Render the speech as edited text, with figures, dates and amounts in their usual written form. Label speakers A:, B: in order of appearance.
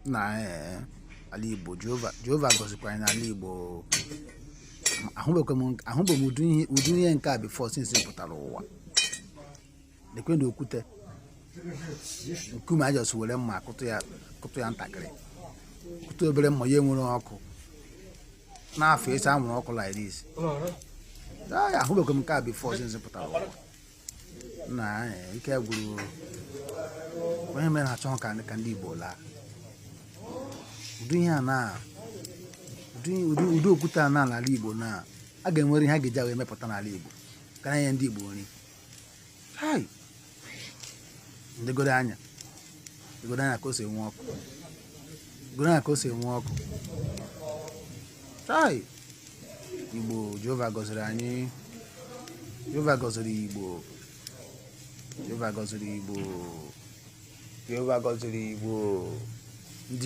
A: na ala Igbo Jehova gọzikwara n'ala Igbo. ahụbeghị m ụdị ihe nke a before since pụtara ụwa. Lekwe na okwute nkume ajọs were mma kụtụ ya ntakịrị, kụtụ obere mma ya enwere ọkụ n'afọ esi amụrụ ọkụ like this. ahụbeghị m nke a before since pụtara ụwa. na ike gwụrụ onye mere na-achọ ka ndị Igbo laa. Ụdị ihe a na ụdị okwute a n'ala Igbo na a ga-enwere ihe a ga-eji wee mepụta n'ala Igbo ka na nye ndị Igbo nri. Ndegodo anya ka o si enwe ọkụ, godo anya ka o si enwe ọkụ. Igbo, Jehova gọziri anyị, Jehova gọziri Igbo, Jehova gọziri Igbo, Jehova gọziri Igbo. Ndị